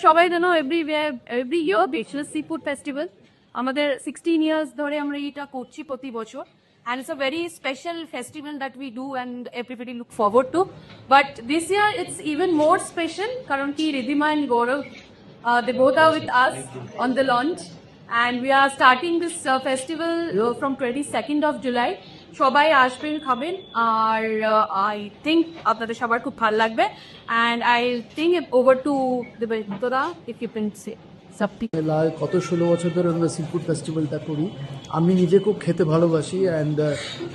সবাই জানো every year bachelor seafood festival আমাদের 16 ইয়ার্স ধরে আমরা এটা করছি প্রতি বছর and it's a very special festival that we do and everybody look forward to, but this year it's even more special karon ki Ridhima and Gaurav they both are with us on the launch and we are starting this festival from 22nd of July. সবাই আসবেন খাবেন আর I think আপনাদের সবার খুব ভালো লাগবে and I think over to Debaitoda if you can say something. কত 16 বছর ধরে আমরা সি ফুড ফেস্টিভ্যালটা করি। আমি নিজে খুব খেতে ভালোবাসি অ্যান্ড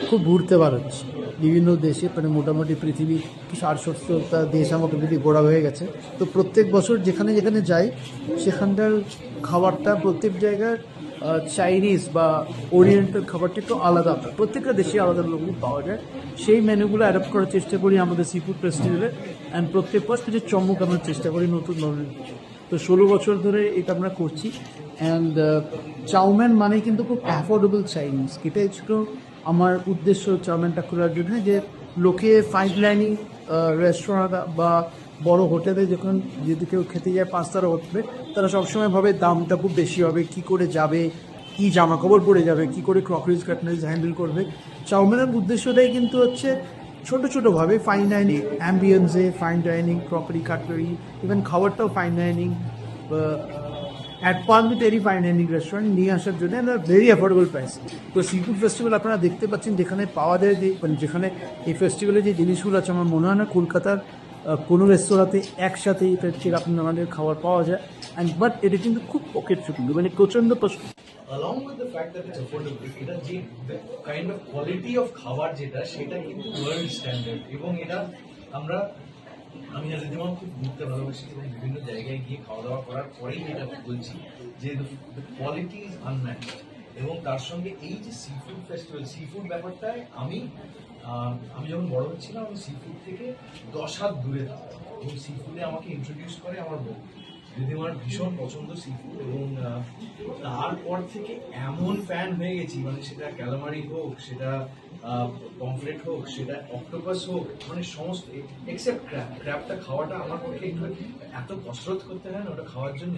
খুব ঘুরতে ভালোবাসি বিভিন্ন দেশে, মানে মোটামুটি পৃথিবীর 60-70টা দেশ আমাকে যদি ঘোরা হয়ে গেছে। তো প্রত্যেক বছর যেখানে যেখানে যাই সেখানটার খাবারটা প্রত্যেক জায়গার চাইনিজ বা ওরিয়েন্টাল খাবারটা একটু আলাদা, প্রত্যেকটা দেশে আলাদা রকম পাওয়া যায়। সেই মেনুগুলো অ্যাডাপ্ট করার চেষ্টা করি আমাদের সি ফুড ফেস্টিভ্যালে অ্যান্ড প্রত্যেক বছর কিছু চমক আনার চেষ্টা করি নতুন ধরনের। তো 16 বছর ধরে এটা আমরা করছি অ্যান্ড চাউমিন মানে কিন্তু খুব অ্যাফোর্ডেবল চাইনিজ। এটাই ছিল আমার উদ্দেশ্য চাউমিনটা খোলার জন্য, যে লোকে ফাইন ডাইনিং রেস্টুরেন্ট বা বড় হোটেলে যখন যদি কেউ খেতে যায় 5 তারা উঠবে, তারা সবসময় ভাবে দামটা খুব বেশি হবে, কি করে যাবে, কি জামা কাপড় পরে যাবে, কি করে ক্রকারিজ কাটনারিজ হ্যান্ডেল করবে। চাউমিনের উদ্দেশ্যটাই কিন্তু হচ্ছে ছোটো ছোটোভাবে ফাইন ডাইনিং অ্যাম্বিয়েন্সে, fine dining crockery cutlery, even খাবারটাও fine dining at par with এরি ফাইন ডাইনিং রেস্টুরেন্ট নিয়ে আসার জন্য একটা ভেরি অ্যাফোর্ডেবল প্রাইস। তো সি ফুড ফেস্টিভ্যাল আপনারা দেখতে পাচ্ছেন যেখানে পাওয়া যায়, যে মানে যেখানে এই ফেস্টিভ্যালে যে জিনিসগুলো আছে, আমার মনে হয় না কলকাতার কোনো রেস্তোরাঁতে একসাথে এরকম আমাদের খাবার পাওয়া যায়। অ্যান্ড বাট এটা কিন্তু খুব পকেট ফ্রেন্ডলি, মানে প্রচণ্ড along with the fact that it's affordable, এটা যে কাইন্ড অফ কোয়ালিটি অফ খাবার যেটা, সেটা কিন্তু ওয়ার্ল্ড স্ট্যান্ডার্ড। এবং এটা আমি আর রিধিমা খুব ঘুরতে ভালোবাসি এবং বিভিন্ন জায়গায় গিয়ে খাওয়া দাওয়া করার পরেই এটা বলছি যে কোয়ালিটি ইজ আনম্যাচড। এবং তার সঙ্গে এই যে sea food festival, sea food ব্যাপারটায় আমি যখন বড় হচ্ছিলাম, আমি সি ফুড থেকে 10 হাত দূরে থাকতাম এবং সি ফুডে আমাকে ইন্ট্রোডিউস করে আমার বউ। রিধিমার ভীষণ পছন্দ সি ফুড এবং তারপর থেকে এমন ফ্যান হয়ে গেছি, মানে সেটা ক্যালামারি হোক, সেটা পমফ্রেট হোক, সেটা অক্টোপাস হোক, মানে সমস্ত এক্সেপ্ট ক্র্যাবটা খাওয়াটা আমার পক্ষে একটু এত কসরত করতে হয় না ওটা খাওয়ার জন্য,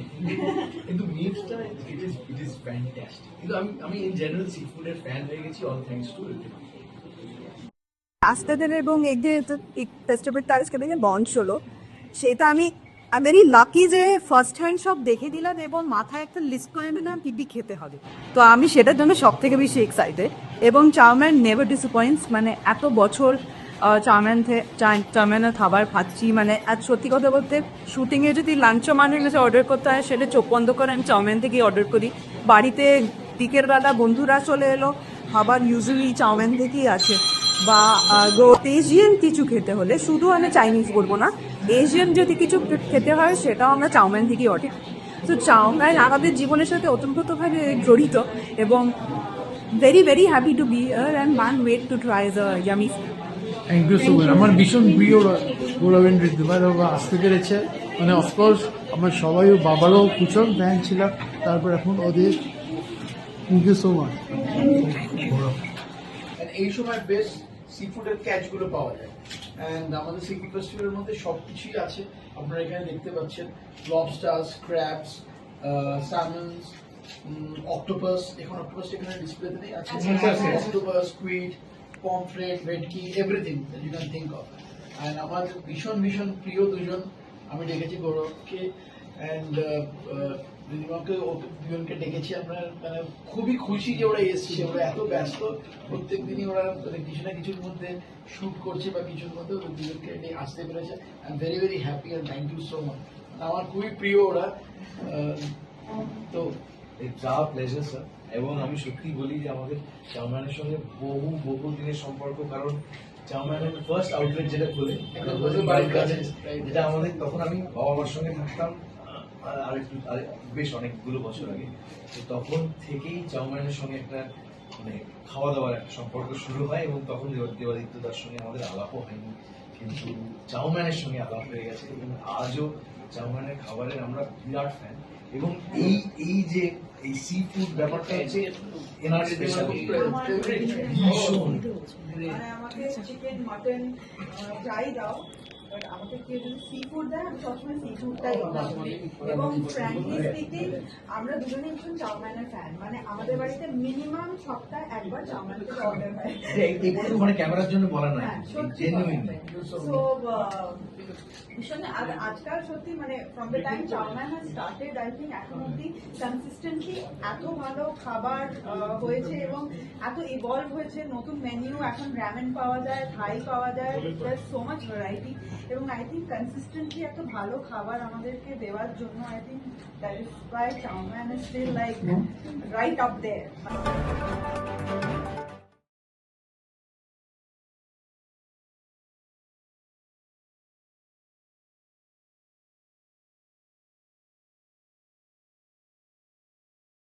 কিন্তু মিটটা ইট ইজ ফ্যান্টাস্টিক। কিন্তু আমি ইন জেনারেল সি ফুডের ফ্যান হয়ে গেছি, অল থ্যাঙ্কস টু রিধিমা। আসতেদের এবং এই যে ফেস্টিভ্যালটা আজকে থেকে লঞ্চ হলো, সেটা আমি ভেরি লাকি যে ফার্স্ট হ্যান্ড সব দেখে দিলাম এবং মাথায় একটা লিস্ট করে নিলাম কি খেতে হবে। তো আমি সেটার জন্য সব থেকে বেশি এক্সাইটেড। এবং চাউমিন নেভার ডিসঅ্যাপয়েন্টস, মানে এত বছর চাউমিনের খাবার খাচ্ছি, মানে আর সত্যি কথা বলতে শুটিংয়ে যদি লাঞ্চও মানুষের কাছে অর্ডার করতে হয়, সেটা চোখ বন্ধ করে আমি চাউমিন থেকেই অর্ডার করি। বাড়িতে দিকের বেলা বন্ধুরা চলে এলো, খাবার ইউজুয়ালি চাউমিন থেকেই আছে। বা এশিয়ান কিছু খেতে হলে, শুধু আমি চাইনিজ বলবো না, এশিয়ান যদি কিছু খেতে হয় সেটাও আমরা চাউমিন থেকেই অর্ডার। তো চাউমিন আমাদের জীবনের সাথে ওতপ্রোতভাবে জড়িত এবং very very happy to be here and one wait to try the yummy food. Thank you so much. আমার ভীষণ প্রিয় গৌরবেন ঋদ্ধিমা আসতে পেরেছে, মানে অফকোর্স আমার সবাই বাবারও ভীষণ ফ্যান ছিলাম, তারপর এখন ওদের। Thank you so much. এই সময় বেস্ট সি ফুডের ক্যাচগুলো পাওয়া যায় অ্যান্ড আমাদের সি ফুড ফেস্টিভ্যালের মধ্যে সব কিছুই আছে। আপনারা এখানে দেখতে পাচ্ছেন লবস্টার্স, ক্র্যাবস, স্যালমনস, অক্টোপাস। এখন অক্টোপাস এখানে ডিসপ্লেতে নেই, আছে অক্টোপাস, স্কুইড, পমফ্রেট, ভেটকি, everything that you can think of. And আমার ভীষণ ভীষণ প্রিয় দুজন আমি ডেকেছি, গৌরবকে অ্যান্ড রিধিমাকে, ওকে দুজনকে ডেকেছি। আমরা মানে খুবই খুশি যে ওরা এসছে। ওরা এত ব্যস্ত, প্রত্যেক দিনই ওরা কিছু না কিছুর মধ্যে শ্যুট করছে বা কিছুর মধ্যে ওরা দুজনকে আসতে পেরেছে। I am very very happy and thank you so much. আমার খুবই প্রিয় ওরা। তো ইটস আওয়ার প্লেজার স্যার। এবং আমি সত্যি বলি যে আমাদের চাউমিনের সঙ্গে বহু দিনের সম্পর্ক, কারণ চাউমিনের ফার্স্ট আউটলেট যেটা খোলে বাড়ির কাছে, যেটা আমাদের তখন আমি বাবা মার সঙ্গে থাকতাম বেশ অনেকগুলো বছর আগে। তো তখন থেকেই চাউমিনের সঙ্গে একটা মানে খাওয়া দাওয়ার একটা সম্পর্ক শুরু হয় এবং তখন দেবাদিত্যদার সঙ্গে আমাদের আলাপও হয়নি, কিন্তু চাউমিনের সঙ্গে আলাপ হয়ে গেছে এবং আজও চাউমিনের খাবারের আমরা বিরাট ফ্যান। এবং এই যে এই সি ফুড ব্যাপারটা হচ্ছে এনার স্পেশাল। আমাকে চিকেন, মাটন, ফ্রাই দাও, বাট আমাকে কেউ যদি সি ফুড দেয় আমি সবসময় সি ফুডটাই এবং ফ্র্যাঙ্কলি স্পিকিং আমরা দুজনেই ভীষণ চাউমিনের ফ্যান, মানে আমাদের বাড়িতে মিনিমাম সপ্তাহে একবার চাউমিন থেকে অর্ডার হয়। এগুলো মানে ক্যামেরার জন্য বলা নয়, হ্যাঁ, সত্যি জেনুইন। So, ভীষণ আজকাল সত্যি মানে from the time chowmein has started I think এখন অব্দি কনসিস্টেন্টলি এত ভালো খাবার হয়েছে এবং এত ইভলভ হয়েছে, নতুন মেনিউ, এখন র্যামেন পাওয়া যায়, থাই পাওয়া যায়, সো মাচ ভ্যারাইটি, এবং আই থিঙ্ক কনসিস্টেন্টলি এত ভালো খাবার আমাদেরকে দেওয়ার জন্য I think that is why chowmein is still like right up there.